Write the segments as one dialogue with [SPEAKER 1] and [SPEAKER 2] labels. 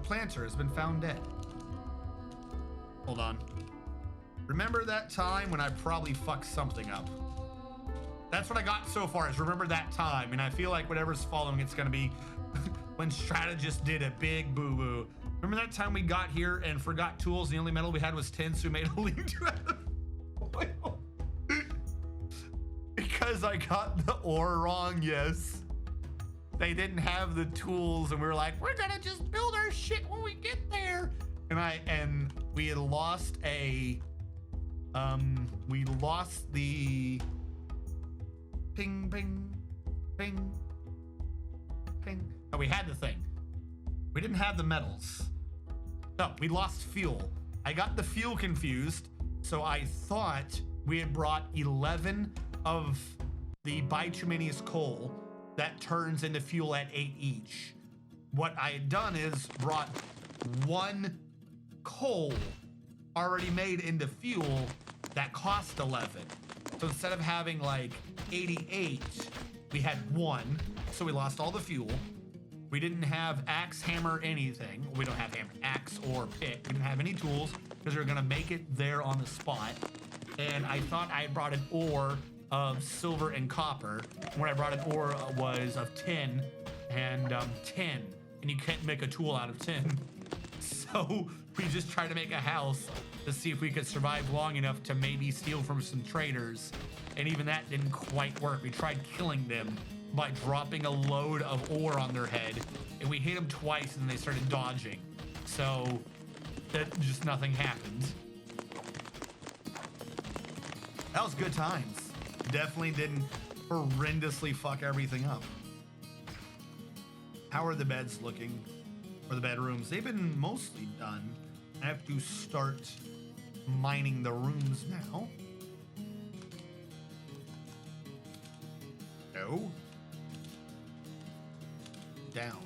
[SPEAKER 1] planter has been found dead. Hold on. Remember that time when I probably fucked something up? That's what I got so far, is remember that time. And I feel like whatever's following, it's gonna be when strategist did a big boo-boo. Remember that time we got here and forgot tools? The only metal we had was tin, so we made a lean-to out of oil. Because I got the ore wrong, yes. They didn't have the tools, and we were like, we're gonna just build our shit when we get there. And we had lost a, we lost the ping, ping, ping, ping. Oh, we had the thing. We didn't have the metals. No, we lost fuel. I got the fuel confused, so I thought we had brought 11 of the bituminous coal that turns into fuel at 8 each. What I had done is brought 1 coal already made into fuel that cost 11. So instead of having like 88, we had 1. So we lost all the fuel. We didn't have axe, hammer, anything. We don't have hammer, axe, or pick. We didn't have any tools because we were gonna make it there on the spot. And I thought I brought an ore of silver and copper. When I brought an ore was of tin and tin. And you can't make a tool out of tin. So we just tried to make a house to see if we could survive long enough to maybe steal from some traders. And even that didn't quite work. We tried killing them by dropping a load of ore on their head, and we hit them twice and they started dodging. So that just nothing happened. That was good times. Definitely didn't horrendously fuck everything up. How are the beds looking? Or the bedrooms? They've been mostly done. I have to start mining the rooms now. No. Down.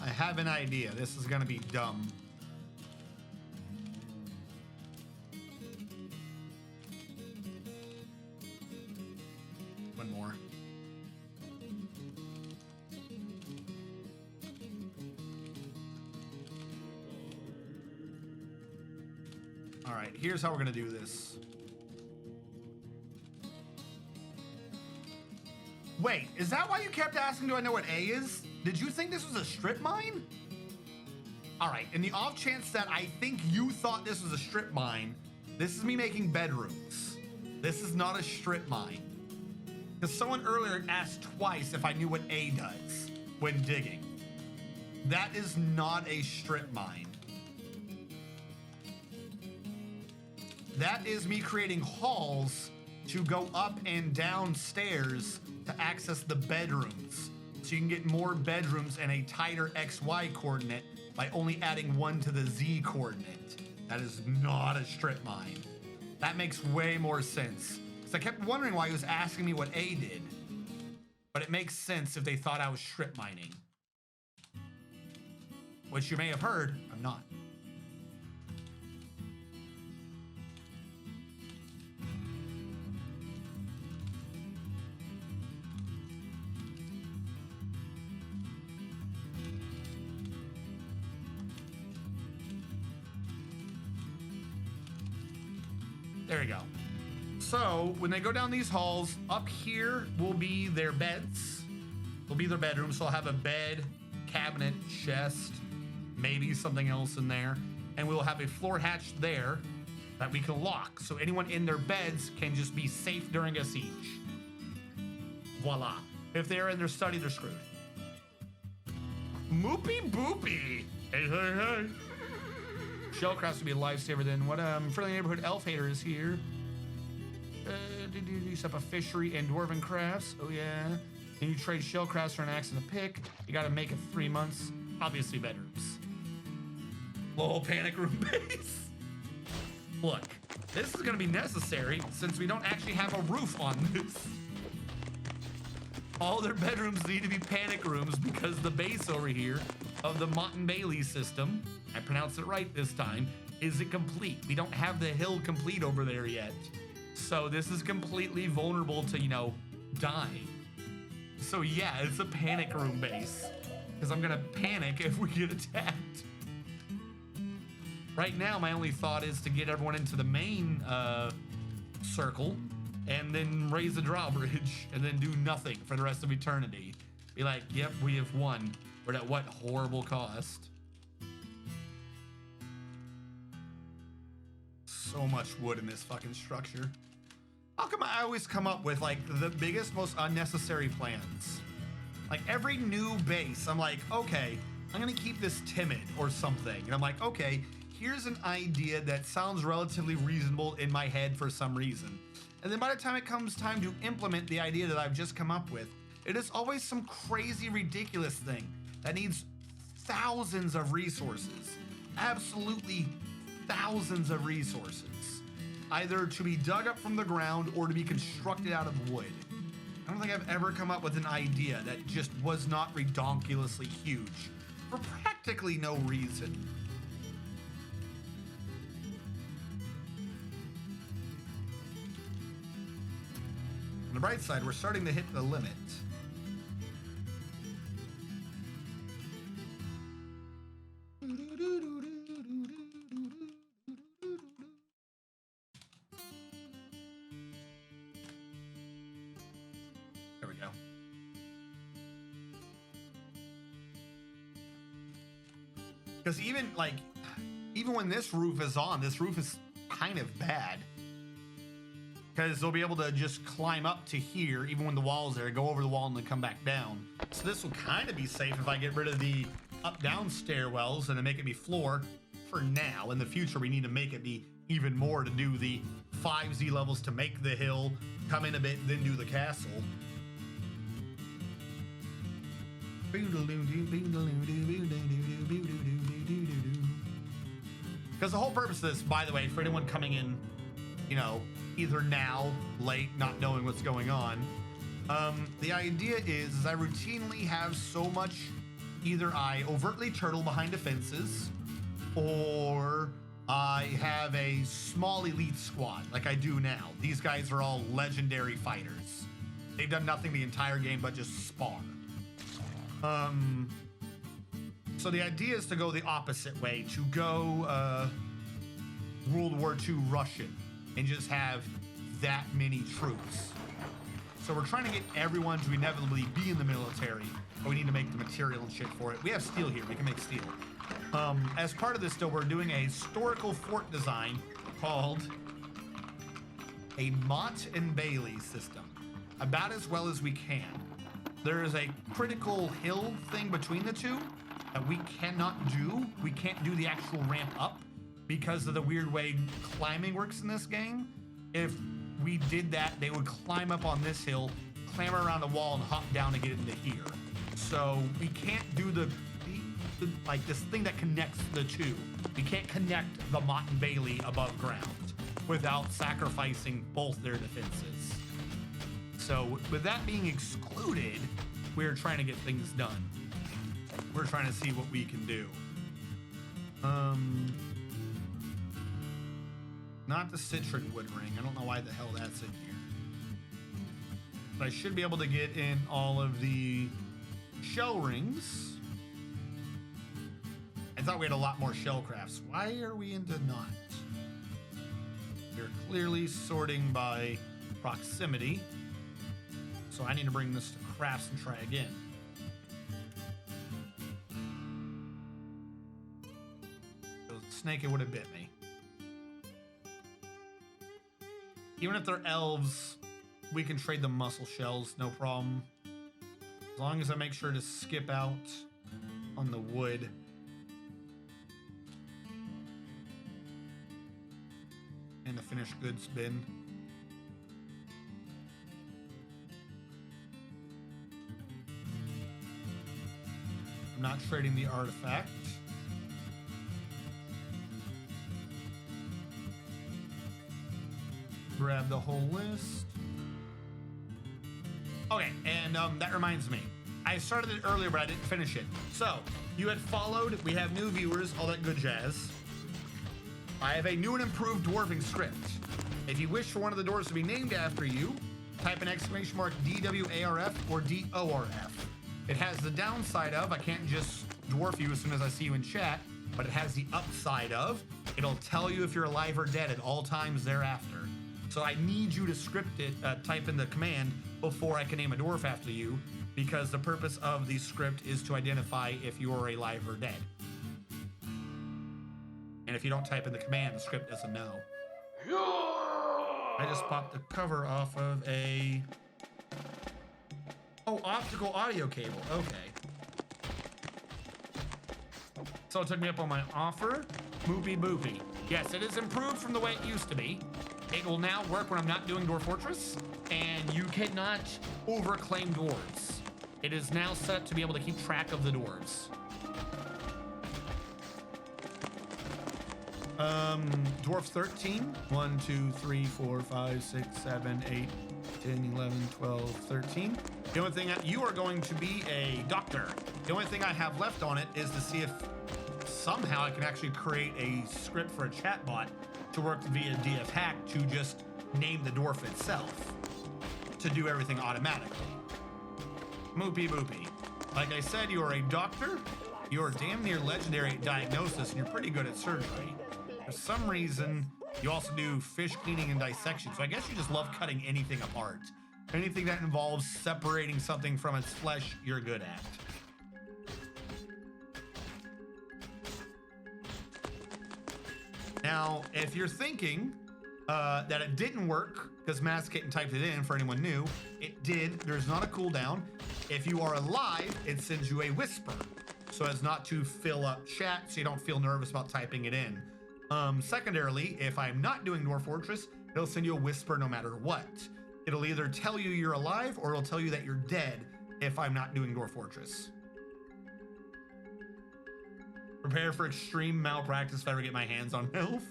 [SPEAKER 1] I have an idea. This is gonna be dumb. One more. All right, here's how we're gonna do this. Wait, is that why you kept asking, do I know what A is? Did you think this was a strip mine? All right, in the off chance that I think you thought this was a strip mine, this is me making bedrooms. This is not a strip mine. Because someone earlier asked twice if I knew what A does when digging. That is not a strip mine. That is me creating halls to go up and down stairs to access the bedrooms. So you can get more bedrooms and a tighter XY coordinate by only adding 1 to the Z coordinate. That is not a strip mine. That makes way more sense. Because I kept wondering why he was asking me what A did. But it makes sense if they thought I was strip mining. Which you may have heard, I'm not. There we go. So when they go down these halls, up here will be their beds. Will be their bedrooms. So I'll have a bed, cabinet, chest, maybe something else in there. And we'll have a floor hatch there that we can lock. So anyone in their beds can just be safe during a siege. Voila. If they're in their study, they're screwed. Moopy boopy. Hey, hey, hey. Shellcraft would be a lifesaver then. What friendly neighborhood elf hater is here. Set up a fishery and dwarven crafts. Oh yeah. Then you trade shellcrafts for an axe and a pick. You gotta make it 3 months. Obviously bedrooms. Lol, panic room base. Look, this is gonna be necessary since we don't actually have a roof on this. All their bedrooms need to be panic rooms because the base over here of the Mott and Bailey system, I pronounced it right this time, Is it complete? We don't have the hill complete over there yet. So this is completely vulnerable to, you know, dying. So yeah, it's a panic room base. Because I'm gonna panic if we get attacked. Right now, my only thought is to get everyone into the main circle and then raise the drawbridge and then do nothing for the rest of eternity. Be like, yep, we have won. But at what horrible cost? So much wood in this fucking structure. How come I always come up with like the biggest, most unnecessary plans? Like every new base, I'm like, okay, I'm gonna keep this timid or something. And I'm like, okay, here's an idea that sounds relatively reasonable in my head for some reason. And then by the time it comes time to implement the idea that I've just come up with, it is always some crazy, ridiculous thing that needs thousands of resources. Absolutely thousands of resources. Either to be dug up from the ground or to be constructed out of wood. I don't think I've ever come up with an idea that just was not redonkulously huge for practically no reason. On the bright side, we're starting to hit the limit. There we go. Because even when this roof is on, this roof is kind of bad. Because they'll be able to just climb up to here, even when the wall's there, go over the wall and then come back down. So this will kind of be safe if I get rid of the up-down stairwells and then make it be floor for now. In the future, we need to make it be even more to do the 5Z levels to make the hill, come in a bit, then do the castle. Because the whole purpose of this, by the way, for anyone coming in, you know, either now, late, not knowing what's going on, the idea is I routinely have so much, either I overtly turtle behind defenses, or I have a small elite squad like I do now. These guys are all legendary fighters. They've done nothing the entire game but just spar. So the idea is to go the opposite way, to go World War II Russian and just have that many troops. So we're trying to get everyone to inevitably be in the military, but we need to make the material and shit for it. We have steel here, we can make steel. As part of this though, we're doing a historical fort design called a Mott and Bailey system, about as well as we can. There is a critical hill thing between the two that we cannot do. We can't do the actual ramp up because of the weird way climbing works in this game. If we did that, they would climb up on this hill, clamber around the wall, and hop down to get into here. So we can't do the like this thing that connects the two. We can't connect the Mott and Bailey above ground without sacrificing both their defenses. So with that being excluded, we're trying to get things done. We're trying to see what we can do. Not the citron wood ring. I don't know why the hell that's in here. But I should be able to get in all of the shell rings. I thought we had a lot more shell crafts. Why are we into not? We're clearly sorting by proximity. So I need to bring this to crafts and try again. Snake, it would have bit me. Even if they're elves, we can trade them muscle shells, no problem. As long as I make sure to skip out on the wood. And the finished goods bin. I'm not trading the artifact. Grab the whole list. Okay, and that reminds me. I started it earlier, but I didn't finish it. So, you had followed, we have new viewers, all that good jazz. I have a new and improved dwarfing script. If you wish for one of the dwarves to be named after you, type an exclamation mark DWARF or DORF. It has the downside of I can't just dwarf you as soon as I see you in chat, but it has the upside of it'll tell you if you're alive or dead at all times thereafter. So I need you to script it, type in the command before I can name a dwarf after you, because the purpose of the script is to identify if you are alive or dead. And if you don't type in the command, the script doesn't know. I just popped the cover off of a... Oh, optical audio cable. Okay. So it took me up on my offer. Moopy boopy. Yes, it is improved from the way it used to be. It will now work when I'm not doing Dwarf Fortress, and you cannot overclaim dwarves. It is now set to be able to keep track of the dwarves. Dwarf 13. 1, 2, 3, 4, 5, 6, 7, 8, 10, 11, 12, 13. The only thing you are going to be a doctor. The only thing I have left on it is to see if somehow I can actually create a script for a chatbot to work via DF hack to just name the dwarf itself to do everything automatically. Moopy boopy. Like I said, you are a doctor. You're damn near legendary at diagnosis, and you're pretty good at surgery. For some reason, you also do fish cleaning and dissection, so I guess you just love cutting anything apart. Anything that involves separating something from its flesh, you're good at. Now, if you're thinking that it didn't work because Masskitten typed it in for anyone new, it did. There's not a cooldown. If you are alive, it sends you a whisper so as not to fill up chat so you don't feel nervous about typing it in. Secondarily, if I'm not doing Dwarf Fortress, it'll send you a whisper no matter what. It'll either tell you you're alive or it'll tell you that you're dead if I'm not doing Dwarf Fortress. Prepare for extreme malpractice if I ever get my hands on health.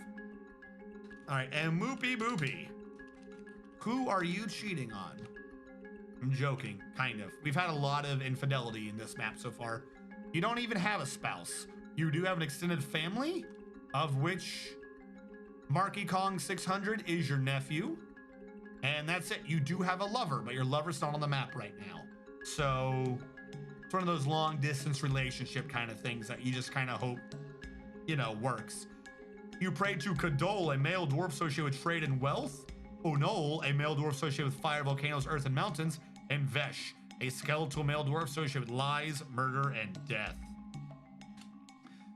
[SPEAKER 1] All right, and Moopy Boopy. Who are you cheating on? I'm joking, kind of. We've had a lot of infidelity in this map so far. You don't even have a spouse. You do have an extended family, of which Marky Kong 600 is your nephew. And that's it. You do have a lover, but your lover's not on the map right now. So it's one of those long distance relationship kind of things that you just kind of hope, you know, works. You pray to Kadol, a male dwarf associated with trade and wealth. Onol, a male dwarf associated with fire, volcanoes, earth, and mountains. And Vesh, a skeletal male dwarf associated with lies, murder, and death.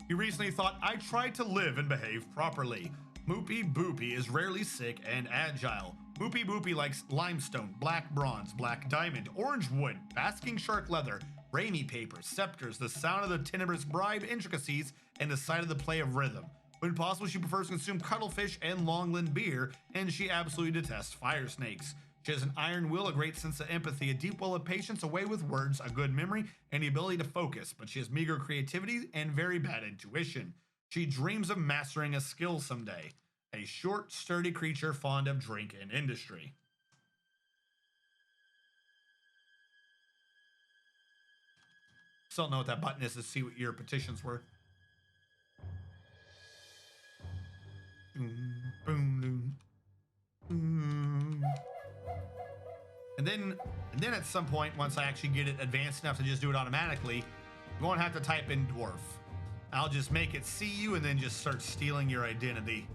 [SPEAKER 1] You recently thought, I tried to live and behave properly. Moopy Boopy is rarely sick and agile. Moopy Boopy likes limestone, black bronze, black diamond, orange wood, basking shark leather, rainy paper, scepters, the sound of the tenebrous bribe intricacies, and the sight of the play of rhythm. When possible, she prefers to consume cuttlefish and Longland beer, and she absolutely detests fire snakes. She has an iron will, a great sense of empathy, a deep well of patience, a way with words, a good memory, and the ability to focus, but she has meager creativity and very bad intuition. She dreams of mastering a skill someday. A short, sturdy creature fond of drink and industry. Still don't know what that button is to see what your petitions were. Boom, boom. And then at some point, once I actually get it advanced enough to just do it automatically, you won't have to type in dwarf. I'll just make it see you and then just start stealing your identity.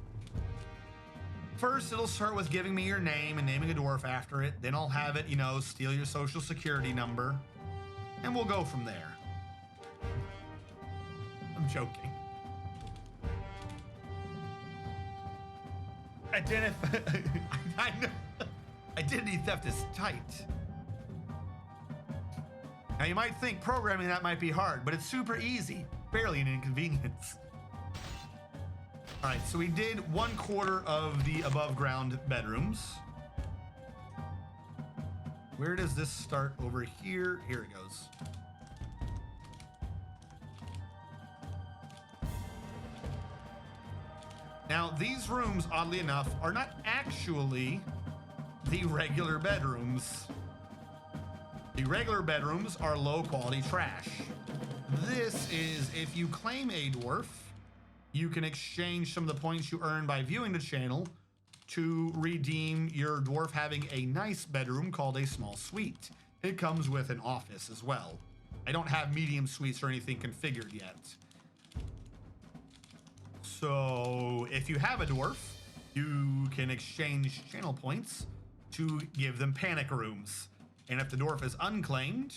[SPEAKER 1] First, it'll start with giving me your name and naming a dwarf after it. Then I'll have it, you know, steal your social security number. And we'll go from there. I'm joking. I know. Identity theft is tight. Now you might think programming that might be hard, but it's super easy. Barely an inconvenience. All right, so we did 1/4 of the above ground bedrooms. Where does this start? Over here? Here it goes. Now, these rooms, oddly enough, are not actually the regular bedrooms. The regular bedrooms are low quality trash. This is if you claim a dwarf you can exchange some of the points you earn by viewing the channel to redeem your dwarf having a nice bedroom called a small suite. It comes with an office as well. I don't have medium suites or anything configured yet. So if you have a dwarf, you can exchange channel points to give them panic rooms. And if the dwarf is unclaimed,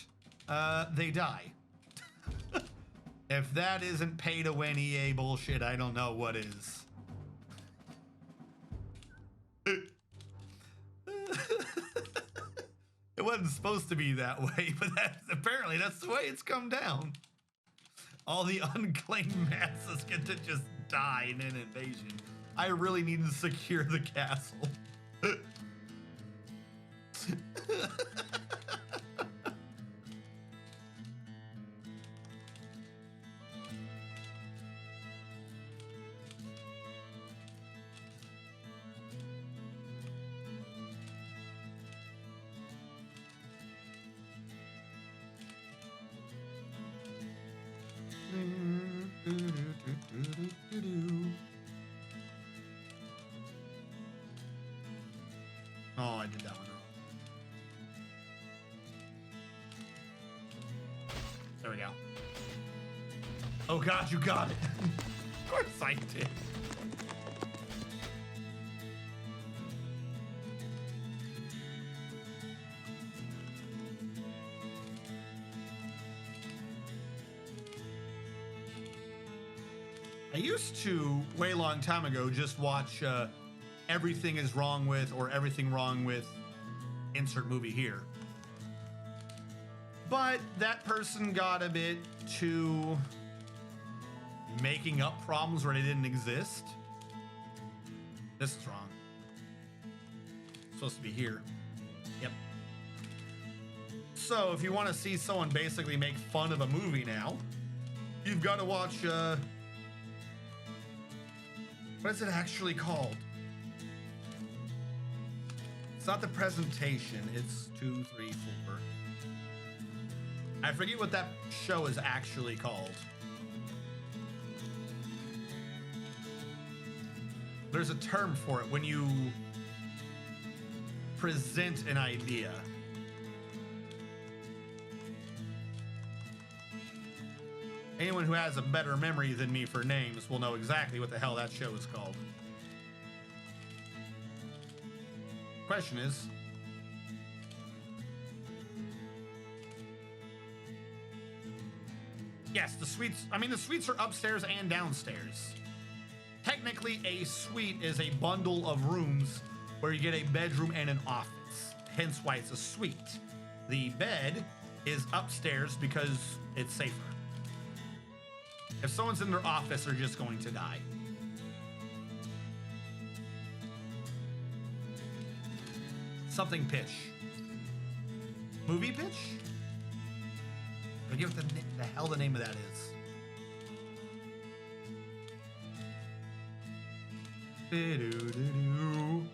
[SPEAKER 1] they die. If that isn't pay to win EA bullshit, I don't know what is. It wasn't supposed to be that way, but apparently that's the way it's come down. All the unclaimed masses get to just die in an invasion. I really need to secure the castle. Oh, I did that one wrong. There we go. Oh God, you got it. Of course I did. I used to, way long time ago, just watch Everything is Wrong With or Everything Wrong With insert movie here. But that person got a bit too making up problems where they didn't exist. This is wrong. It's supposed to be here. Yep. So if you want to see someone basically make fun of a movie now, you've got to watch what is it actually called? It's not The Presentation. It's 2, 3, 4. I forget what that show is actually called. There's a term for it when you present an idea. Anyone who has a better memory than me for names will know exactly what the hell that show is called. Question is, yes, the suites, I mean, the suites are upstairs and downstairs. Technically, a suite is a bundle of rooms where you get a bedroom and an office, hence why it's a suite. The bed is upstairs because it's safer. If someone's in their office, they're just going to die. Something pitch. Movie pitch? Forget what the hell the name of that is. Doo-doo-doo-doo.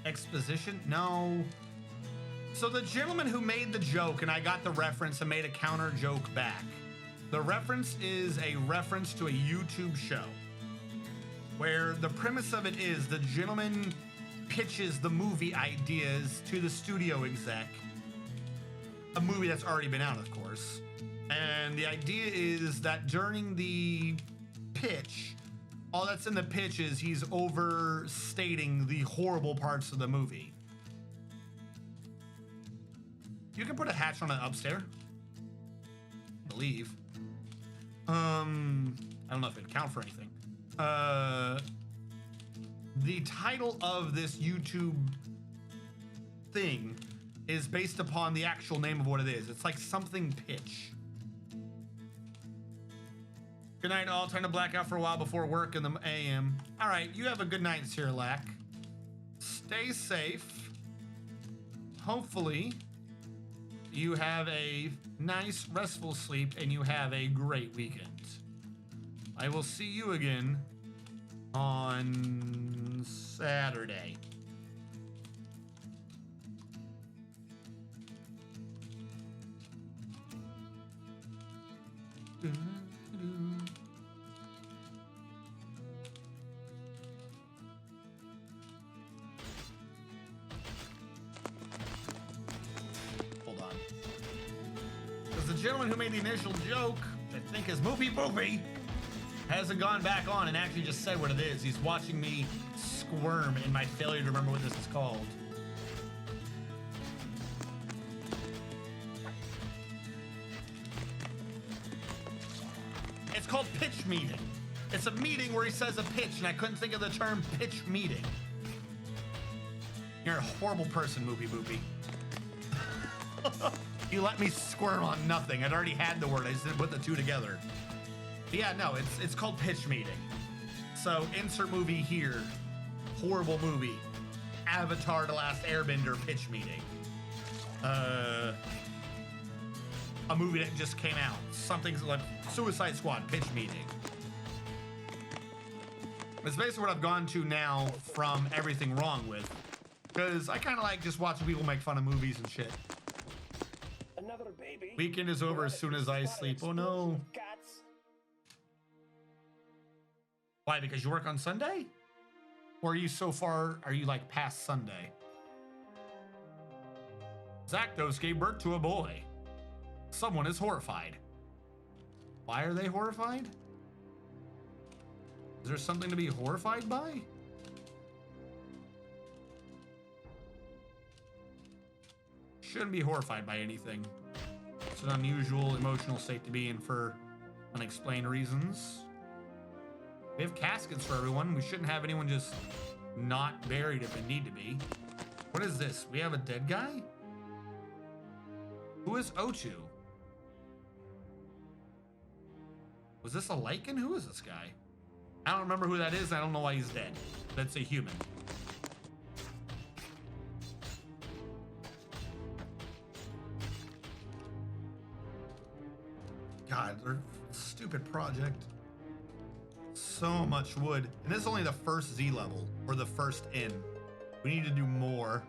[SPEAKER 1] Exposition? No. So the gentleman who made the joke, and I got the reference and made a counter joke back. The reference is a reference to a YouTube show where the premise of it is the gentleman pitches the movie ideas to the studio exec. A movie that's already been out, of course. And the idea is that during the pitch, all that's in the pitch is he's overstating the horrible parts of the movie. You can put a hatch on it upstairs, I believe. I don't know if it'd count for anything. The title of this YouTube thing is based upon the actual name of what it is. It's like something pitch. Good night, all. Trying to black out for a while before work in the AM. All right, you have a good night, Sir Lack. Stay safe. Hopefully, you have a nice, restful sleep, and you have a great weekend. I will see you again on Saturday. Hold on. Because the gentleman who made the initial joke, I think is Moopy Boopy, hasn't gone back on and actually just said what it is. He's watching me squirm in my failure to remember what this is called. It's called pitch meeting. It's a meeting where he says a pitch, and I couldn't think of the term pitch meeting. You're a horrible person, Moopy Boopy. You let me squirm on nothing. I'd already had the word. I just didn't put the two together. But yeah, no, it's called pitch meeting. So insert movie here. Horrible movie. Avatar: The Last Airbender pitch meeting. A movie that just came out. Something like Suicide Squad pitch meeting. It's basically what I've gone to now from Everything Wrong With. Because I kind of like just watching people make fun of movies and shit.
[SPEAKER 2] Another baby.
[SPEAKER 1] Weekend is over as soon as I sleep. Oh no. Why? Because you work on Sunday? Or are you so far, are you like past Sunday? Zakdos gave birth to a boy. Someone is horrified. Why are they horrified? Is there something to be horrified by? Shouldn't be horrified by anything. It's an unusual emotional state to be in for unexplained reasons. We have caskets for everyone. We shouldn't have anyone just not buried if they need to be. What is this? We have a dead guy? Who is Ochu? Was this a lichen? Who is this guy? I don't remember who that is. I don't know why he's dead. That's a human. God, they're stupid project. So much wood. And this is only the first Z level, or the first N. We need to do more.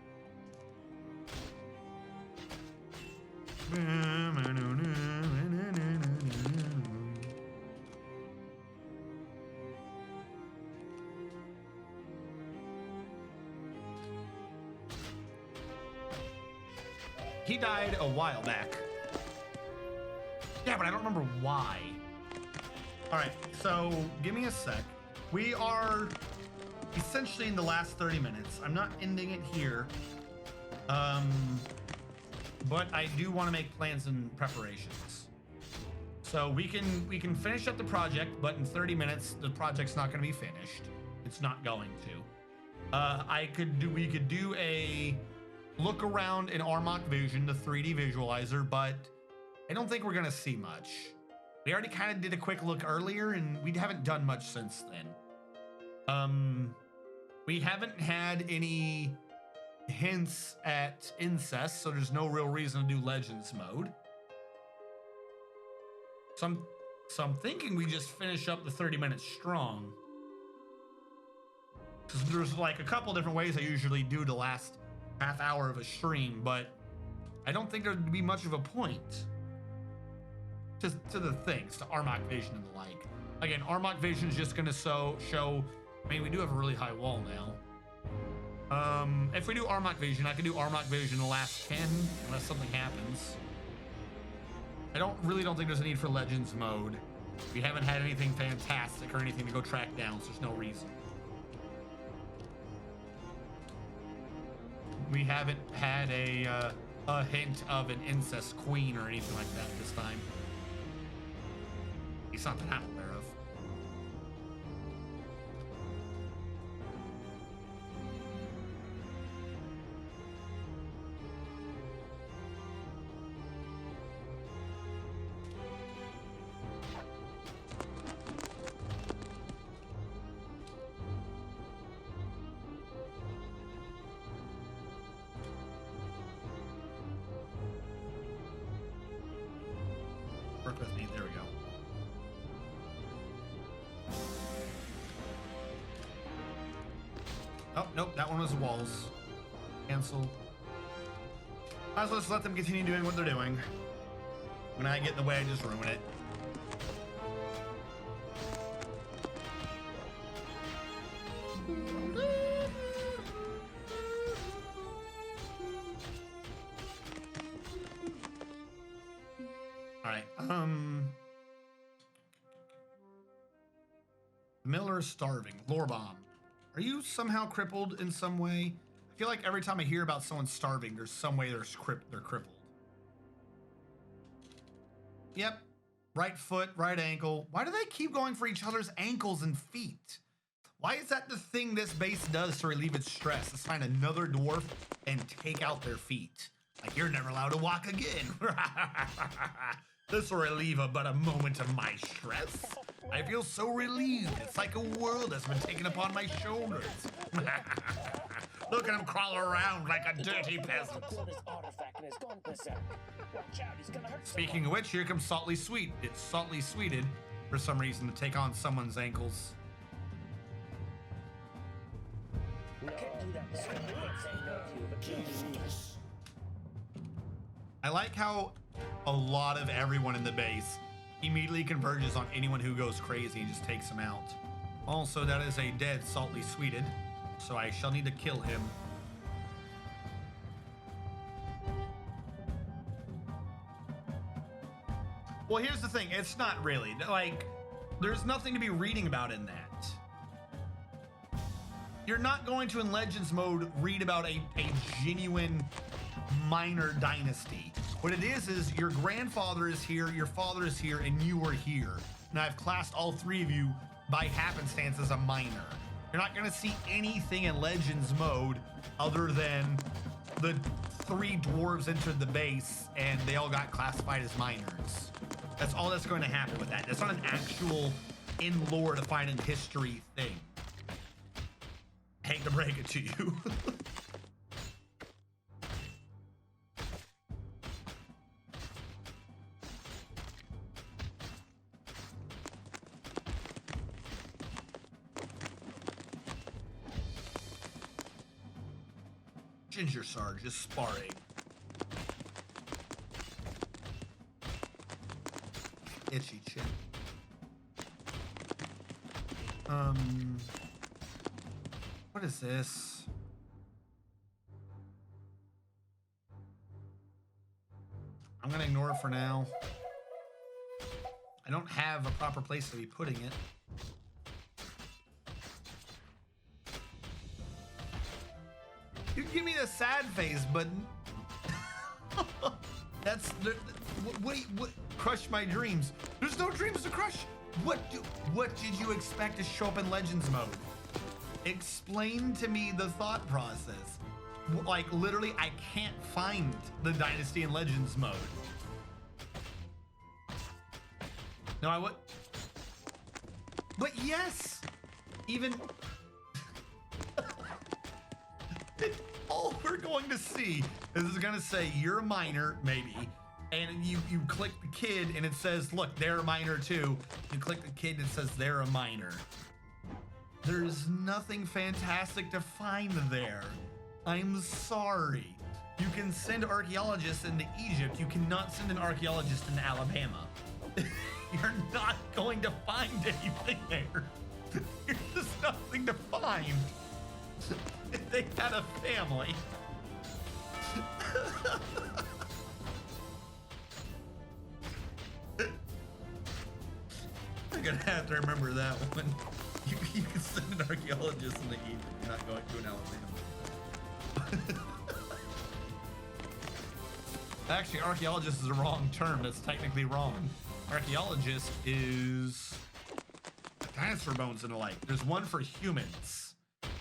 [SPEAKER 1] He died a while back. Yeah, but I don't remember why. All right, so give me a sec. We are essentially in the last 30 minutes. I'm not ending it here. But I do want to make plans and preparations. So we can finish up the project, but in 30 minutes the project's not going to be finished. It's not going to. We could do a look around in Armok Vision, the 3D visualizer, but I don't think we're going to see much. We already kind of did a quick look earlier, and we haven't done much since then. We haven't had any hints at incest, so there's no real reason to do Legends mode. So I'm thinking we just finish up the 30 minutes strong. Because there's like a couple different ways I usually do the last half hour of a stream, but I don't think there'd be much of a point to the things, to Armok Vision and the like. Again, Armok Vision is just gonna show. I mean, we do have a really high wall now. If we do Armok Vision, I can do Armok Vision the last 10 unless something happens. I really don't think there's a need for Legends mode. We haven't had anything fantastic or anything to go track down, so there's no reason. We haven't had a hint of an incest queen or anything like that this time. It's not that I'm aware of. Oh, nope, that one was walls. Cancel. Might as well just let them continue doing what they're doing. When I get in the way, I just ruin it. All right. Miller is starving. Lore bomb. Are you somehow crippled in some way? I feel like every time I hear about someone starving, there's some way they're crippled. Yep. Right foot, right ankle. Why do they keep going for each other's ankles and feet? Why is that the thing this base does to relieve its stress? Is find another dwarf and take out their feet. Like, you're never allowed to walk again. This will relieve but a moment of my stress. I feel so relieved. It's like a world has been taken upon my shoulders. Look at him crawling around like a dirty peasant. Speaking of which, here comes Saltly Sweet. It's Saltly Sweeted for some reason to take on someone's ankles. I like how a lot of everyone in the base immediately converges on anyone who goes crazy and just takes him out. Also, that is a dead Saltly Sweeted, so I shall need to kill him. Well, here's the thing. It's not really. Like, there's nothing to be reading about in that. You're not going to, in Legends mode, read about a genuine minor dynasty. What it is your grandfather is here, your father is here, and you are here. And I've classed all three of you by happenstance as a minor. You're not going to see anything in Legends mode other than the 3 dwarves entered the base and they all got classified as minors. That's all that's going to happen with that. That's not an actual in lore defined in history thing. I hate to break it to you. Ginger Sarge is sparring. Itchy chin. What is this? I'm gonna ignore it for now. I don't have a proper place to be putting it. You give me the sad face, but that's the, what crush my dreams. There's no dreams to crush. What did you expect to show up in Legends mode? Explain to me the thought process. Like, literally, I can't find the Dynasty in Legends mode. No, I would. But yes, even all we're going to see is it's going to say you're a minor, maybe, and you click the kid and it says, look, they're a minor too. You click the kid and it says they're a minor. There's nothing fantastic to find there. I'm sorry. You can send archaeologists into Egypt. You cannot send an archaeologist into Alabama. You're not going to find anything there. There's just nothing to find. They had a family. I'm gonna have to remember that one. You can send an archaeologist into Egypt. You're not going to an Alabama. Actually, archaeologist is the wrong term. That's technically wrong. Archaeologist is dinosaur bones and the like. There's one for humans.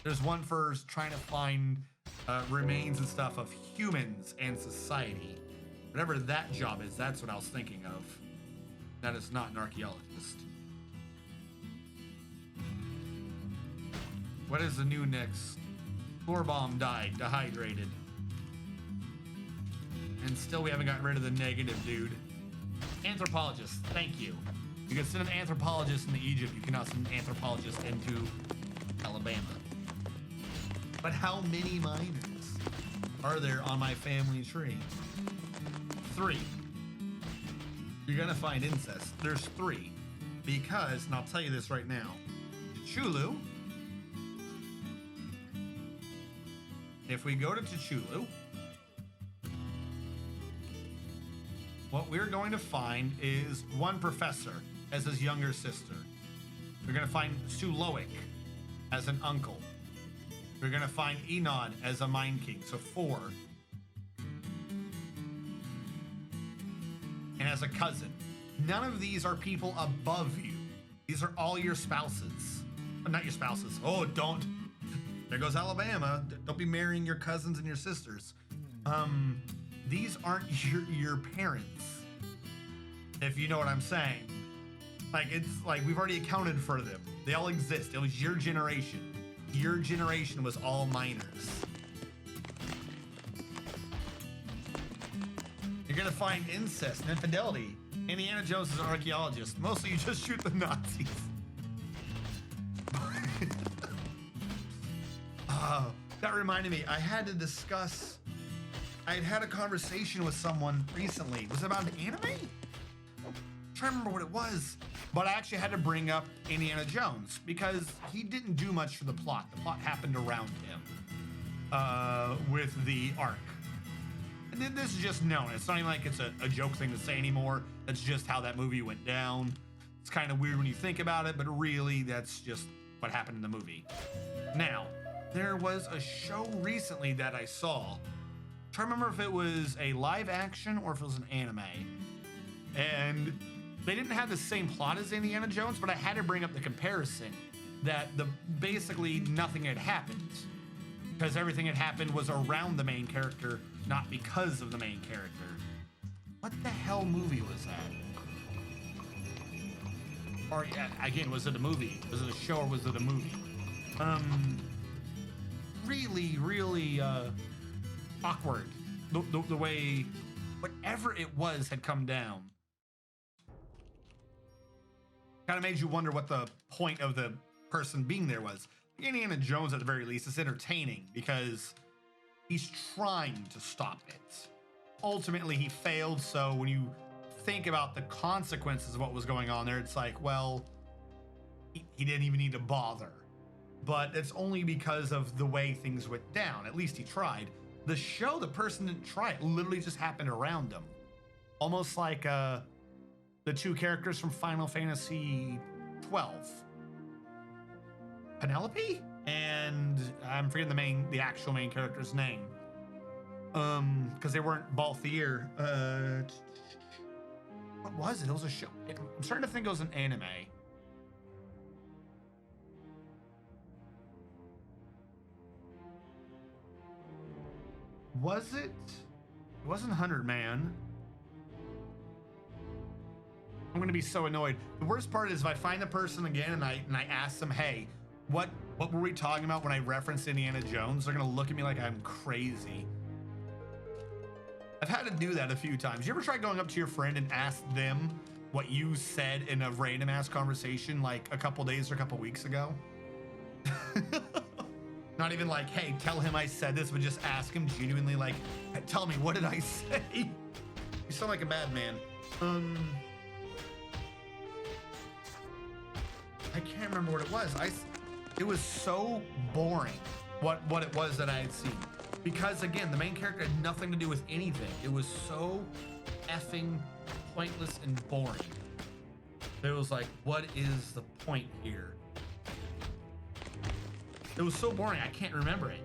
[SPEAKER 1] There's one for trying to find remains and stuff of humans and society. Whatever that job is, that's what I was thinking of. That is not an archaeologist. What is the new next? Floor bomb died, dehydrated. And still we haven't gotten rid of the negative dude. Anthropologist, thank you. You can send an anthropologist into Egypt. You cannot send an anthropologist into Alabama. But how many minors are there on my family tree? 3. You're gonna find incest. There's 3. Because, and I'll tell you this right now, Chulu, if we go to Chulu, what we're going to find is one professor as his younger sister. We're gonna find Suloic as an uncle. We're gonna find Enod as a Mind King, so 4. And as a cousin. None of these are people above you. These are all your spouses. Not your spouses. Oh, don't. There goes Alabama. Don't be marrying your cousins and your sisters. These aren't your parents. If you know what I'm saying. Like, it's like we've already accounted for them. They all exist. It was your generation. Your generation was all minors. You're gonna find incest and infidelity. Indiana Jones is an archaeologist. Mostly you just shoot the Nazis. That reminded me, I had had a conversation with someone recently. Was it about an anime? I'm trying to remember what it was. But I actually had to bring up Indiana Jones because he didn't do much for the plot. The plot happened around him with the Ark. And then this is just known. It's not even like it's a joke thing to say anymore. That's just how that movie went down. It's kind of weird when you think about it, but really that's just what happened in the movie. Now, there was a show recently that I saw. I'm trying to remember if it was a live action or if it was an anime. And they didn't have the same plot as Indiana Jones, but I had to bring up the comparison that basically nothing had happened. Because everything that happened was around the main character, not because of the main character. What the hell movie was that? Or yeah, again, was it a movie? Was it a show or was it a movie? Really awkward. The way whatever it was had come down. Kind of made you wonder what the point of the person being there was. Indiana Jones, at the very least, is entertaining because he's trying to stop it. Ultimately, he failed, so when you think about the consequences of what was going on there, it's like, well, he didn't even need to bother. But it's only because of the way things went down. At least he tried. The show, the person didn't try it. Literally just happened around him. Almost like the 2 characters from Final Fantasy 12. Penelope? And I'm forgetting the actual main character's name. Because they weren't Balthier. What was it? It was a show. I'm starting to think it was an anime. Was it? It wasn't 100 Man. I'm gonna be so annoyed. The worst part is if I find the person again and I ask them, hey, what were we talking about when I referenced Indiana Jones? They're gonna look at me like I'm crazy. I've had to do that a few times. You ever try going up to your friend and ask them what you said in a random ass conversation like a couple days or a couple weeks ago? Not even like, hey, tell him I said this, but just ask him genuinely like, hey, tell me, what did I say? You sound like a bad man. I can't remember what it was. It was so boring what it was that I had seen. Because again, the main character had nothing to do with anything. It was so effing pointless and boring. It was like, what is the point here? It was so boring, I can't remember it.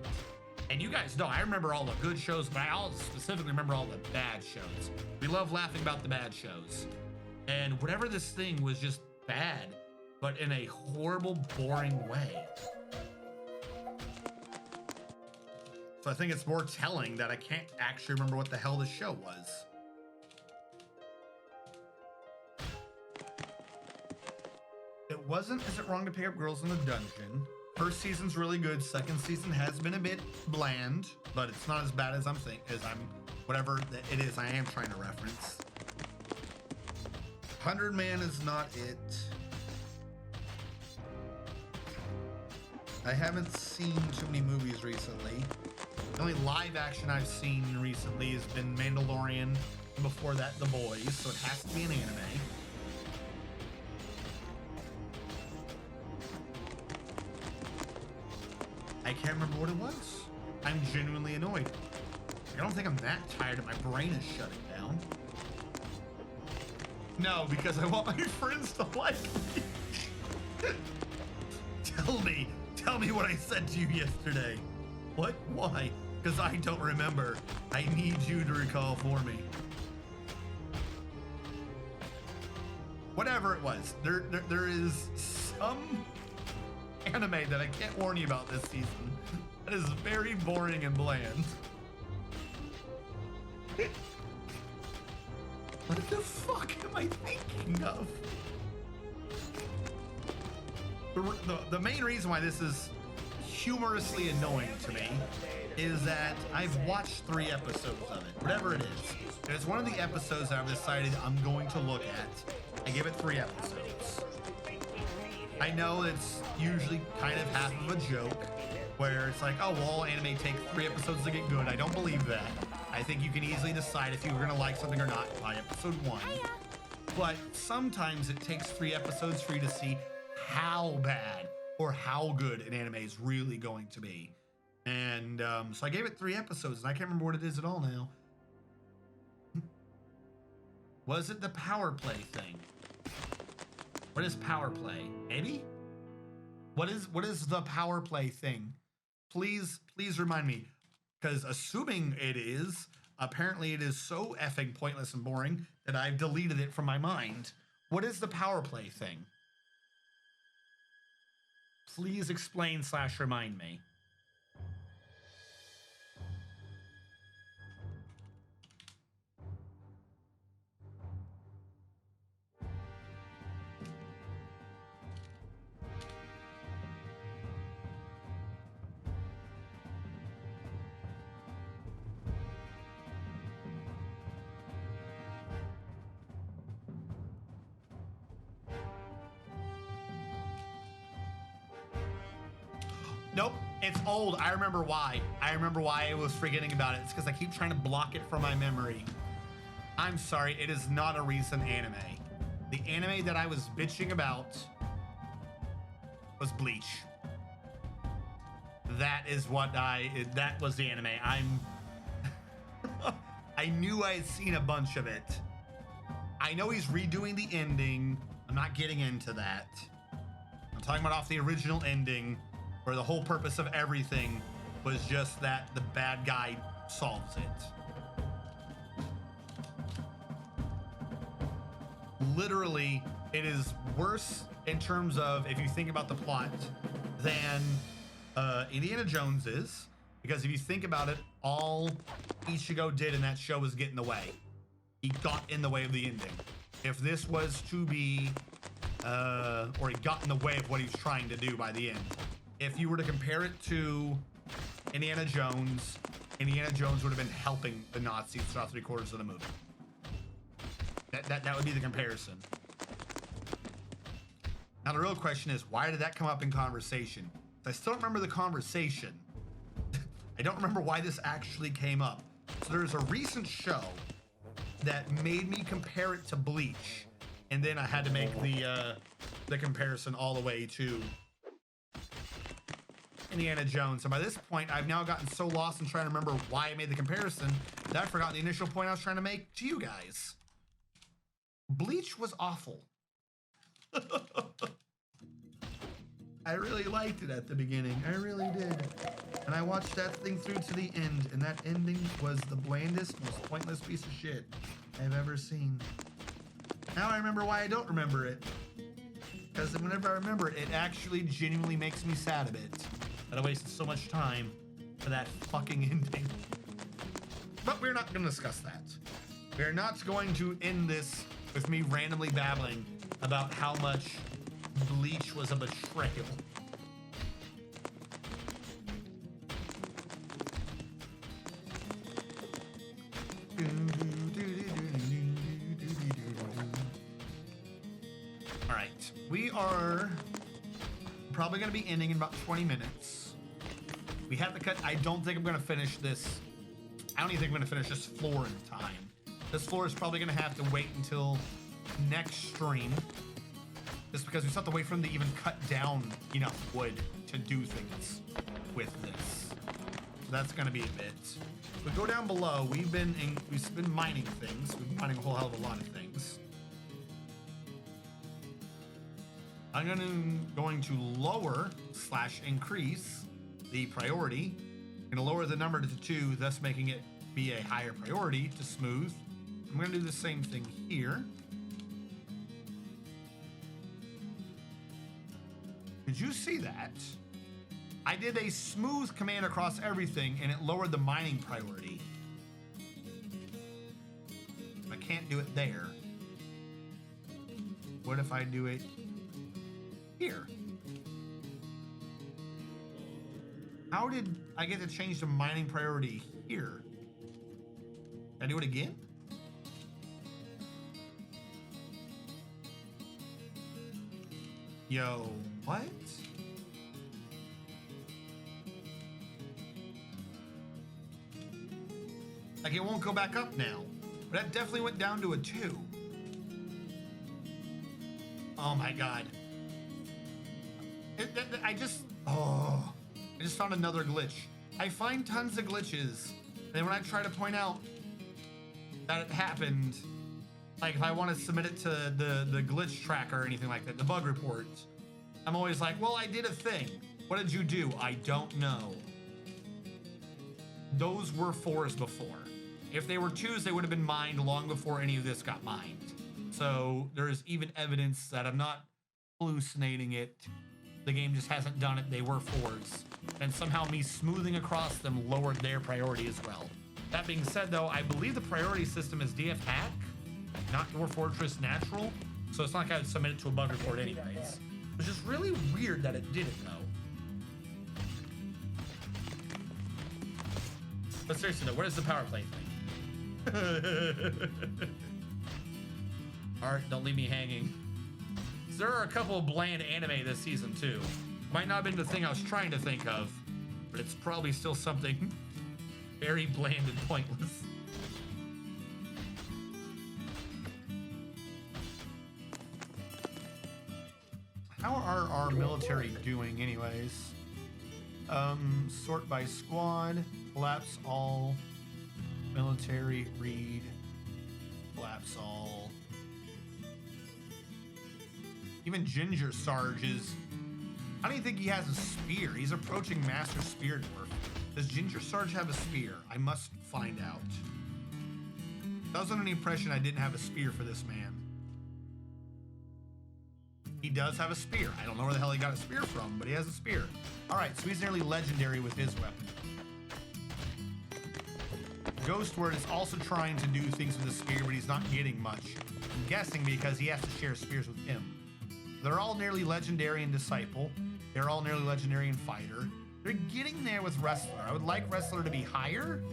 [SPEAKER 1] And you guys know, I remember all the good shows, but I also specifically remember all the bad shows. We love laughing about the bad shows. And whatever this thing was just bad, but in a horrible, boring way. So I think it's more telling that I can't actually remember what the hell this show was. It wasn't Is It Wrong to Pick Up Girls in the Dungeon? First season's really good. Second season has been a bit bland, but it's not as bad as whatever it is I am trying to reference. 100 Man is not it. I haven't seen too many movies recently. The only live action I've seen recently has been Mandalorian, and before that, The Boys, so it has to be an anime. I can't remember what it was. I'm genuinely annoyed. I don't think I'm that tired and my brain is shutting down. No, because I want my friends to like me. Tell me what I said to you yesterday. What? Why? Because I don't remember. I need you to recall for me. Whatever it was, there is some anime that I can't warn you about this season that is very boring and bland. What the fuck am I thinking of? The main reason why this is humorously annoying to me is that I've watched 3 episodes of it, whatever it is. And it's one of the episodes that I've decided I'm going to look at. I give it 3 episodes. I know it's usually kind of half of a joke, where it's like, oh, well, all anime take 3 episodes to get good. I don't believe that. I think you can easily decide if you're gonna like something or not by episode 1. But sometimes it takes 3 episodes for you to see how bad or how good an anime is really going to be. And so I gave it 3 episodes, and I can't remember what it is at all now. Was it the power play thing? What is power play? Maybe? What is the power play thing? Please remind me. Because assuming it is, apparently it is so effing pointless and boring that I've deleted it from my mind. What is the power play thing? Please explain / remind me. Nope, it's old. I remember why. I was forgetting about it. It's because I keep trying to block it from my memory. I'm sorry, it is not a recent anime. The anime that I was bitching about was Bleach. That was the anime. I knew I had seen a bunch of it. I know he's redoing the ending. I'm not getting into that. I'm talking about off the original ending, where the whole purpose of everything was just that the bad guy solves it. Literally, it is worse in terms of, if you think about the plot, than Indiana Jones is. Because if you think about it, all Ichigo did in that show was get in the way. He got in the way of the ending. If this was to be, or he got in the way of what he was trying to do by the end. If you were to compare it to Indiana Jones would have been helping the Nazis throughout 3/4 of the movie. That would be the comparison. Now the real question is, why did that come up in conversation? I still don't remember the conversation. I don't remember why this actually came up. So there's a recent show that made me compare it to Bleach, and then I had to make the comparison all the way to Indiana Jones. And by this point, I've now gotten so lost in trying to remember why I made the comparison that I forgot the initial point I was trying to make to you guys. Bleach was awful. I really liked it at the beginning. I really did. And I watched that thing through to the end, and that ending was the blandest, most pointless piece of shit I've ever seen. Now I remember why I don't remember it. Because whenever I remember it, it actually genuinely makes me sad a bit. That I wasted so much time for that fucking ending. But we're not going to discuss that. We're not going to end this with me randomly babbling about how much Bleach was a betrayal. All right, we are probably going to be ending in about 20 minutes. We have to cut. I don't think I'm going to finish this. I don't even think I'm going to finish this floor in time. This floor is probably going to have to wait until next stream. Just because we still have to wait for them to even cut down enough wood to do things with this. So that's going to be a bit. We go down below. We've been mining things. We've been mining a whole hell of a lot of things. I'm going to lower / increase the priority. I'm going to lower the number to 2, thus making it be a higher priority to smooth. I'm going to do the same thing here. Did you see that? I did a smooth command across everything and it lowered the mining priority. I can't do it there. What if I do it here? How did I get to change the mining priority here? Can I do it again? Yo, what? Like it won't go back up now. But that definitely went down to a 2. Oh my god. I just found another glitch. I find tons of glitches, and then when I try to point out that it happened, like if I want to submit it to the glitch tracker or anything like that, the bug report, I'm always like, well, I did a thing. What did you do? I don't know. Those were 4s before. If they were 2s, they would have been mined long before any of this got mined. So there's even evidence that I'm not hallucinating it. The game just hasn't done it. They were 4s. And somehow me smoothing across them lowered their priority as well. That being said, though, I believe the priority system is DF Hack, not Dwarf Fortress Natural. So it's not like I would submit it to a bug report anyways. It's just really weird that it did it, though. But seriously, though, where is the power play thing? Art, don't leave me hanging. There are a couple of bland anime this season too. Might not have been the thing I was trying to think of, but it's probably still something very bland and pointless. How are our military doing anyways? Sort by squad, collapse all, military, read, collapse all. Even Ginger Sarge is... I don't even think he has a spear. He's approaching Master Spear Dwarf. Does Ginger Sarge have a spear? I must find out. That was under the impression I didn't have a spear for this man. He does have a spear. I don't know where the hell he got a spear from, but he has a spear. All right, so he's nearly legendary with his weapon. Ghostword is also trying to do things with his spear, but he's not getting much. I'm guessing because he has to share spears with him. They're all nearly legendary in Disciple. They're all nearly legendary in Fighter. They're getting there with Wrestler. I would like Wrestler to be higher,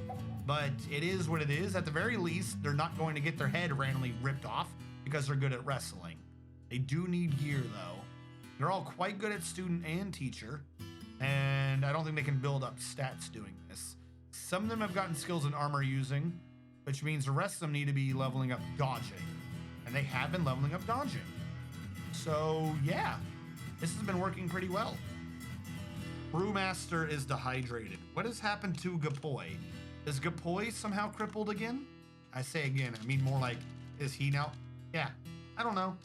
[SPEAKER 1] but it is what it is. At the very least, they're not going to get their head randomly ripped off because they're good at wrestling. They do need gear, though. They're all quite good at student and teacher, and I don't think they can build up stats doing this. Some of them have gotten skills in armor using, which means the rest of them need to be leveling up dodging, and they have been leveling up dodging. So, yeah, this has been working pretty well. Brewmaster is dehydrated. What has happened to Gapoy? Is Gapoy somehow crippled again? I say again, I mean more like, is he now? Yeah, I don't know.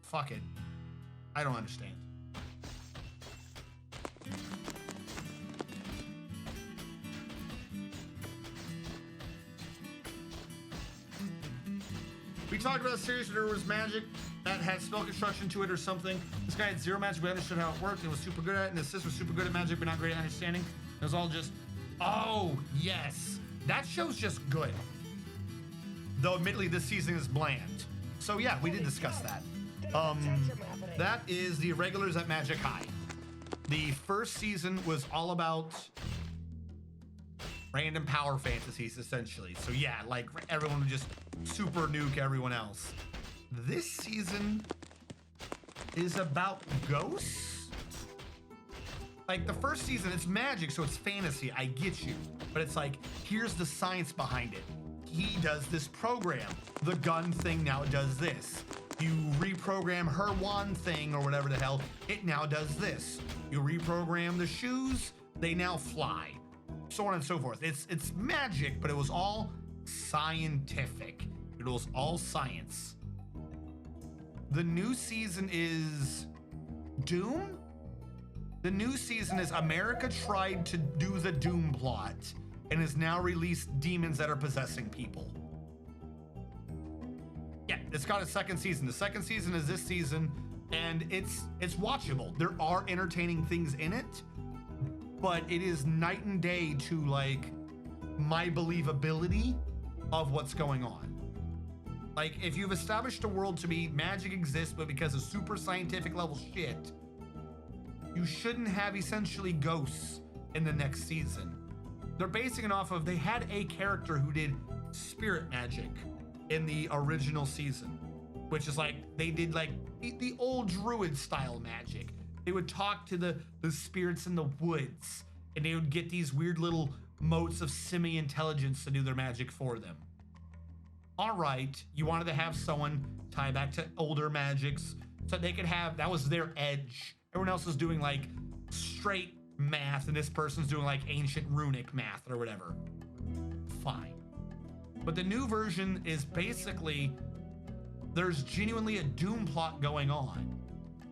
[SPEAKER 1] Fuck it. I don't understand. We talked about a series where there was magic that had spell construction to it or something. This guy had 0 magic, but understood how it worked and was super good at it. And the sis was super good at magic, but not great at understanding. It was all just, oh, yes. That show's just good. Though, admittedly, this season is bland. So, yeah, we did discuss that. That is the Irregulars at Magic High. The first season was all about random power fantasies, essentially. So, yeah, like, everyone would just super nuke everyone else. This season is about ghosts like the first season, it's magic, so it's fantasy. I get you, but it's like, here's the science behind it. He does this program. The gun thing now does this. You reprogram her wand thing or whatever the hell, it now does this. You reprogram the shoes, they now fly. So on and so forth. It's magic, but it was all scientific. It was all science. The new season is Doom? The new season is America tried to do the Doom plot and has now released demons that are possessing people. Yeah, it's got a second season. The second season is this season, and it's watchable. There are entertaining things in it, but it is night and day to like my believability of what's going on. Like, if you've established a world to be magic exists, but because of super scientific level shit, you shouldn't have essentially ghosts in the next season. They're basing it off of, they had a character who did spirit magic in the original season, which is like, they did like the old druid style magic. They would talk to the spirits in the woods, and they would get these weird little motes of semi-intelligence to do their magic for them. All right, you wanted to have someone tie back to older magics so they could have, that was their edge. Everyone else is doing like straight math, and this person's doing like ancient runic math or whatever. Fine. But the new version is basically, there's genuinely a Doom plot going on.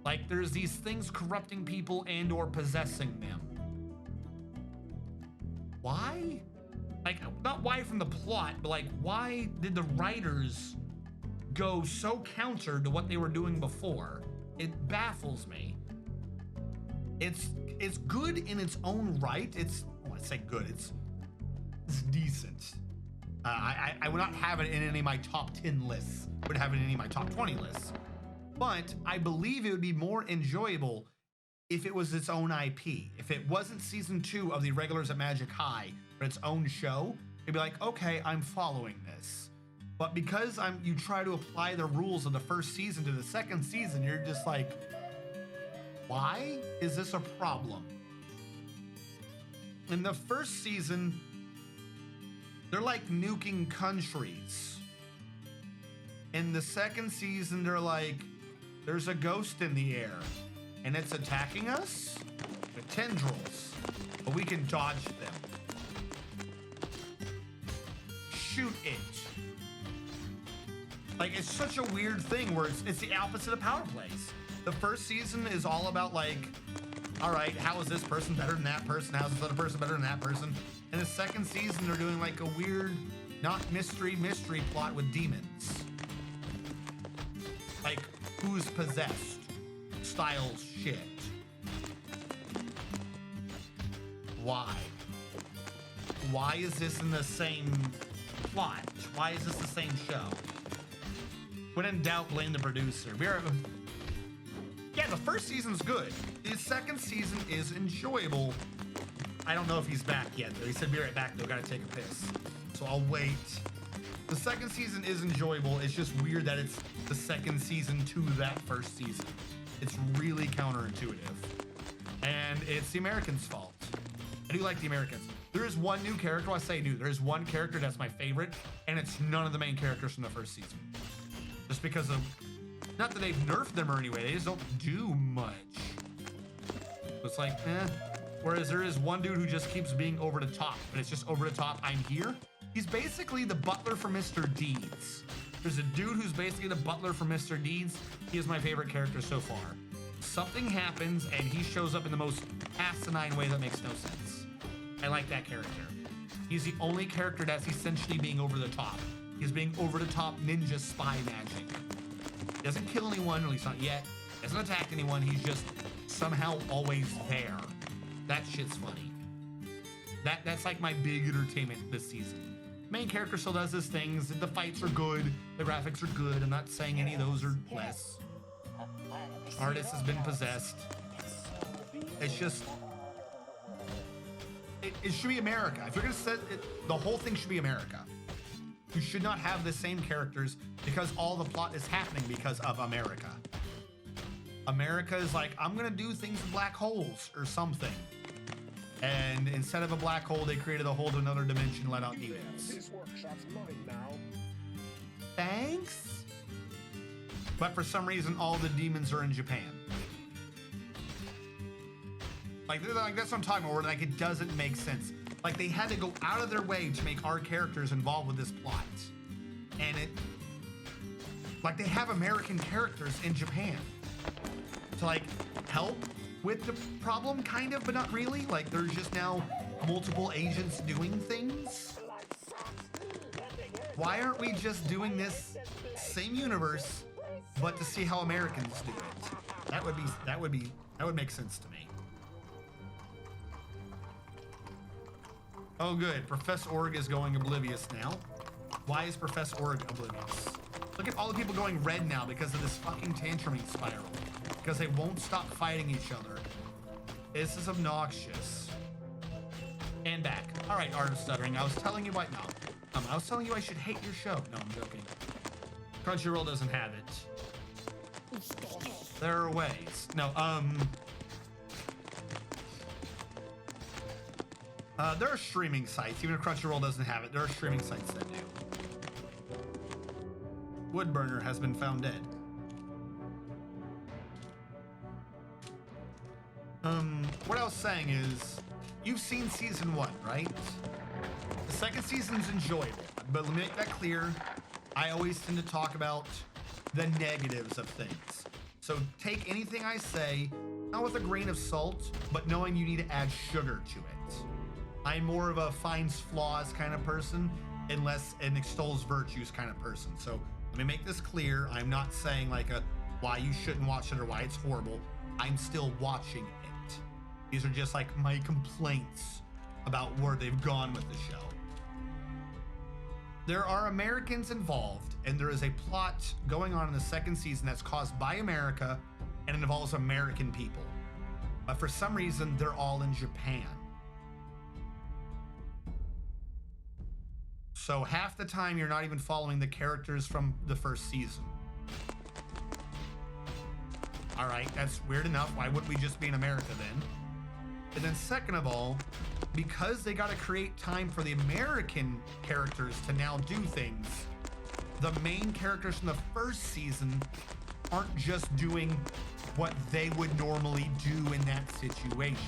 [SPEAKER 1] Like, there's these things corrupting people and or possessing them. Why? Like, not why from the plot, but like, why did the writers go so counter to what they were doing before? It baffles me. It's good in its own right. It's, I want to say good, it's decent. I would not have it in any of my top 10 lists. I would have it in any of my top 20 lists. But I believe it would be more enjoyable if it was its own IP. If it wasn't season 2 of the Regulars at Magic High, but its own show, it'd be like, okay, I'm following this. But because you try to apply the rules of the first season to the second season, you're just like, why is this a problem? In the first season, they're like nuking countries. In the second season, they're like, there's a ghost in the air and it's attacking us with tendrils, but we can dodge them. Shoot it. Like, it's such a weird thing where it's the opposite of power plays. The first season is all about like, all right, how is this person better than that person? How is this other person better than that person? And the second season, they're doing like a weird, not mystery plot with demons. Like, who's possessed? Style shit. Why? Why is this in the same plot? Why is this the same show? When in doubt, blame the producer. Yeah, the first season's good. The second season is enjoyable. I don't know if he's back yet, though. He said, be right back, though. Gotta take a piss. So I'll wait. The second season is enjoyable. It's just weird that it's the second season to that first season. It's really counterintuitive. And it's the Americans' fault. I do like the Americans. There is one new character. I say new. There is one character that's my favorite, and it's none of the main characters from the first season. Just because of, not that they've nerfed them or anyway, they just don't do much. It's like, eh. Whereas there is one dude who just keeps being over the top, but it's just over the top, I'm here. He's basically the butler for Mr. Deeds. There's a dude who's basically the butler for Mr. Deeds. He is my favorite character so far. Something happens and he shows up in the most asinine way that makes no sense. I like that character. He's the only character that's essentially being over the top. He's being over the top ninja spy magic. He doesn't kill anyone, at least not yet. He doesn't attack anyone, he's just somehow always there. That shit's funny. That's like my big entertainment this season. Main character still does his things, the fights are good, the graphics are good, I'm not saying any of those are less. Artist has been possessed. It's just, it should be America. If you're gonna set it, the whole thing should be America. You should not have the same characters because all the plot is happening because of America. America is like, I'm gonna do things with black holes or something. And instead of a black hole, they created a hole to another dimension and let out demons.
[SPEAKER 2] This workshop's mine now.
[SPEAKER 1] Thanks. But for some reason, all the demons are in Japan. Like that's what I'm talking about, where like it doesn't make sense. Like they had to go out of their way to make our characters involved with this plot. And it, like they have American characters in Japan to like help with the problem, kind of, but not really. Like there's just now multiple agents doing things. Why aren't we just doing this same universe, but to see how Americans do it? That would make sense to me. Oh good, Professor Org is going oblivious now. Why is Professor Org oblivious? Look at all the people going red now because of this fucking tantruming spiral. Because they won't stop fighting each other. This is obnoxious. And back. All right, Art of Stuttering. I was telling you what? No. I was telling you I should hate your show. No, I'm joking. Crunchyroll doesn't have it. There are ways. No, there are streaming sites. Even if Crunchyroll doesn't have it, there are streaming sites that do. Woodburner has been found dead. What I was saying is, you've seen season 1, right? The second season's enjoyable, but let me make that clear. I always tend to talk about the negatives of things. So take anything I say, not with a grain of salt, but knowing you need to add sugar to it. I'm more of a finds flaws kind of person, unless an extols virtues kind of person. So let me make this clear. I'm not saying like a why you shouldn't watch it or why it's horrible. I'm still watching it. These are just like my complaints about where they've gone with the show. There are Americans involved, and there is a plot going on in the second season that's caused by America, and it involves American people. But for some reason, they're all in Japan. So half the time, you're not even following the characters from the first season. All right, that's weird enough. Why wouldn't we just be in America then? And then second of all, because they got to create time for the American characters to now do things, the main characters from the first season aren't just doing what they would normally do in that situation.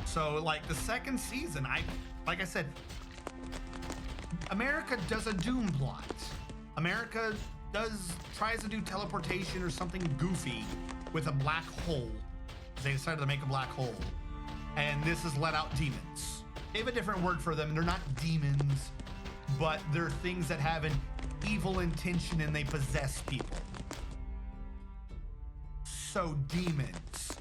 [SPEAKER 1] So like the second season, like I said, America does a Doom plot. America tries to do teleportation or something goofy with a black hole. They decided to make a black hole. And this has let out demons. They have a different word for them. They're not demons, but they're things that have an evil intention and they possess people. So demons.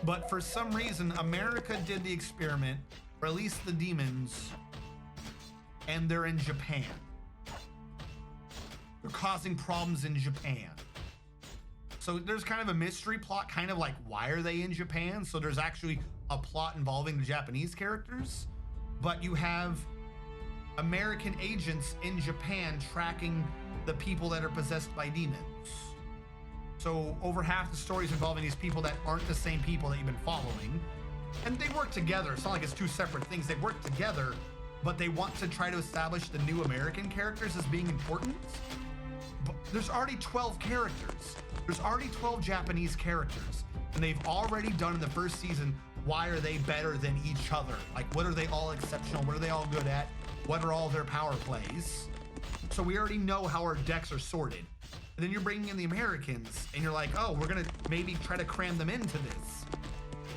[SPEAKER 1] But for some reason, America did the experiment, or at least the demons, and they're in Japan. They're causing problems in Japan. So there's kind of a mystery plot, kind of like, why are they in Japan? So there's actually a plot involving the Japanese characters, but you have American agents in Japan tracking the people that are possessed by demons. So over half the stories involving these people that aren't the same people that you've been following. And they work together. It's not like it's two separate things. They work together, but they want to try to establish the new American characters as being important. But there's already 12 characters. There's already 12 Japanese characters. And they've already done in the first season, why are they better than each other? Like, what are they all exceptional? What are they all good at? What are all their power plays? So we already know how our decks are sorted. And then you're bringing in the Americans, and you're like, oh, we're gonna maybe try to cram them into this.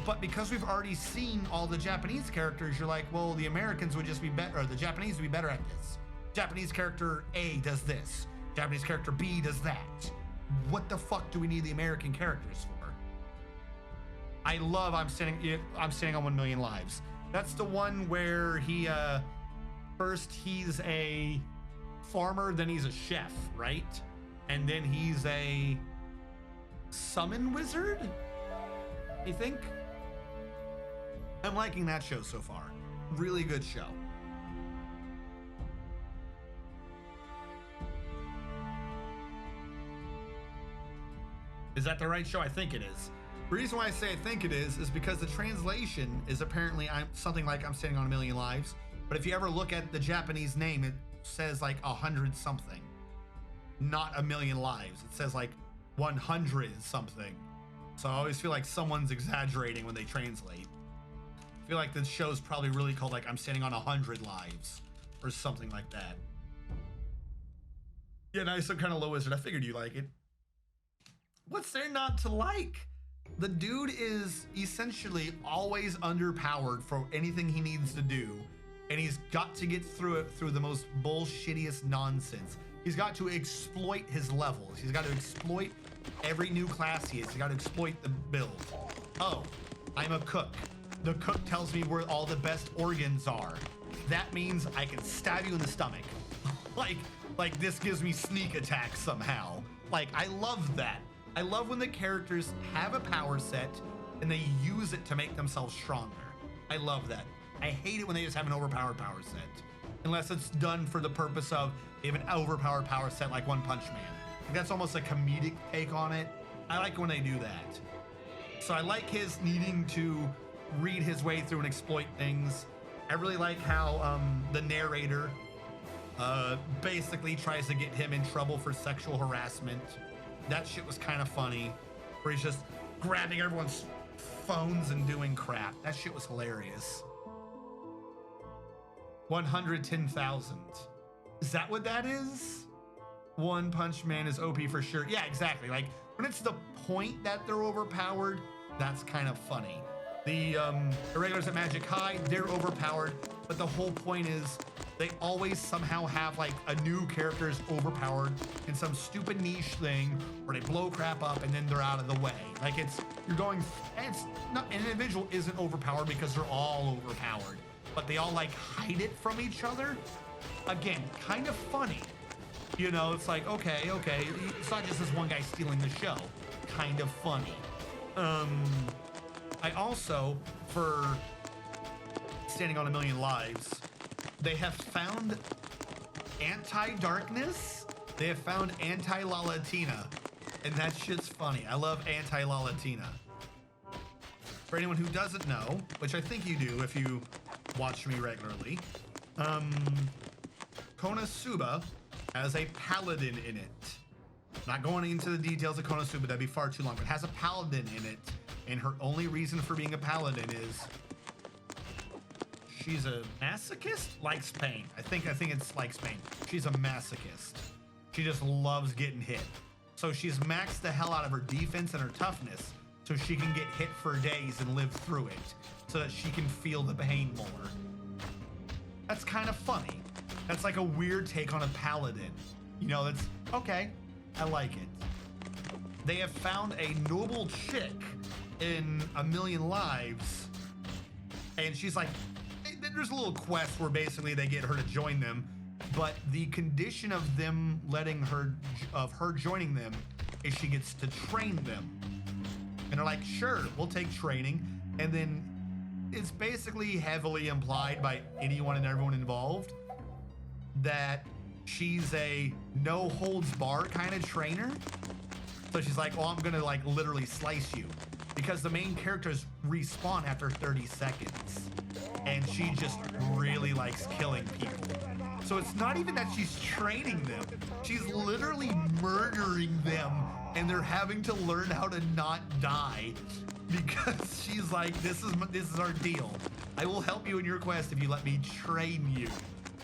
[SPEAKER 1] But because we've already seen all the Japanese characters, you're like, well, the Americans would just be better, or the Japanese would be better at this. Japanese character A does this. Japanese character B does that. What the fuck do we need the American characters for? I love I'm standing on 1 Million Lives. That's the one where he first he's a farmer, then he's a chef, right? And then he's a summon wizard, I think. I'm liking that show so far. Really good show. Is that the right show? I think it is. The reason why I say I think it is because the translation is apparently something like I'm Standing on a Million Lives. But if you ever look at the Japanese name, it says like 100 something, not a million lives. It says like 100 something. So I always feel like someone's exaggerating when they translate. I feel like the show's probably really called like I'm Standing on 100 Lives or something like that. Yeah, nice, some kind of low wizard. I figured you like it. What's there not to like? The dude is essentially always underpowered for anything he needs to do, and he's got to get through it through the most bullshittiest nonsense. He's got to exploit his levels. He's got to exploit every new class he is. He's got to exploit the build. Oh, I'm a cook. The cook tells me where all the best organs are. That means I can stab you in the stomach. like this gives me sneak attack somehow. Like, I love that. I love when the characters have a power set and they use it to make themselves stronger. I love that. I hate it when they just have an overpowered power set. Unless it's done for the purpose of they have an overpowered power set like One Punch Man. That's almost a comedic take on it. I like when they do that. So I like his needing to read his way through and exploit things. I really like how the narrator basically tries to get him in trouble for sexual harassment. That shit was kind of funny, where he's just grabbing everyone's phones and doing crap. That shit was hilarious. 110,000. Is that what that is? One Punch Man is OP for sure. Yeah, exactly. Like, when it's the point that they're overpowered, that's kind of funny. The irregulars at Magic High, they're overpowered, but the whole point is they always somehow have like a new character's overpowered in some stupid niche thing where they blow crap up and then they're out of the way. Like, you're going, it's not, an individual isn't overpowered because they're all overpowered, but they all like hide it from each other. Again, kind of funny. You know, it's like, okay, it's not just this one guy stealing the show. Kind of funny. I also, for Standing on a Million Lives, they have found anti-darkness. They have found anti-Lalatina, and that shit's funny. I love anti-Lalatina. For anyone who doesn't know, which I think you do if you watch me regularly, Konosuba has a paladin in it. Not going into the details of Konosuba, that'd be far too long, but it has a paladin in it, and her only reason for being a paladin is she's a masochist? Likes pain. I think it's likes pain. She's a masochist. She just loves getting hit. So she's maxed the hell out of her defense and her toughness so she can get hit for days and live through it so that she can feel the pain more. That's kind of funny. That's like a weird take on a paladin. You know, that's okay. I like it. They have found a noble chick in A Million Lives, and she's like, there's a little quest where basically they get her to join them, but the condition of them her joining them is she gets to train them. And they're like, sure, we'll take training. And then it's basically heavily implied by anyone and everyone involved that she's a no holds bar kind of trainer. So she's like, well, I'm gonna like literally slice you, because the main characters respawn after 30 seconds. And she just really likes killing people. So it's not even that she's training them. She's literally murdering them, and they're having to learn how to not die because she's like, this is our deal. I will help you in your quest if you let me train you.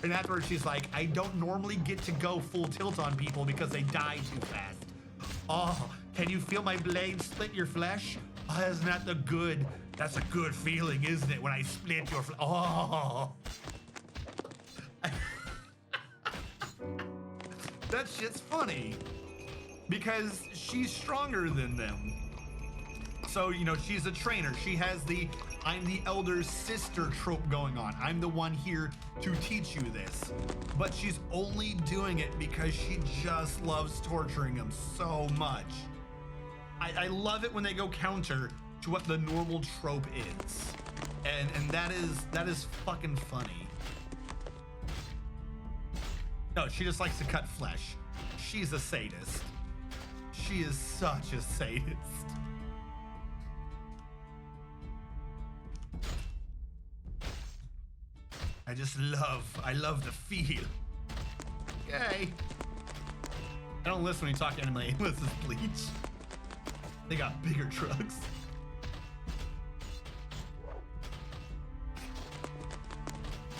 [SPEAKER 1] And afterwards she's like, I don't normally get to go full tilt on people because they die too fast. Oh, can you feel my blade split your flesh? Oh, isn't that that's a good feeling, isn't it? When I split your flesh. Oh. That shit's funny because she's stronger than them. So, you know, she's a trainer. She has the I'm the elder sister trope going on. I'm the one here to teach you this. But she's only doing it because she just loves torturing them so much. I love it when they go counter to what the normal trope is. And that is fucking funny. No, she just likes to cut flesh. She's a sadist. She is such a sadist. I love the feel. Okay. I don't listen when you talk anime unless it's Bleach. They got bigger trucks.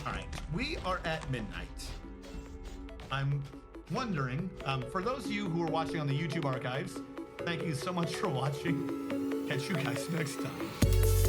[SPEAKER 1] All right, we are at midnight. I'm wondering, for those of you who are watching on the YouTube archives, thank you so much for watching. Catch you guys next time.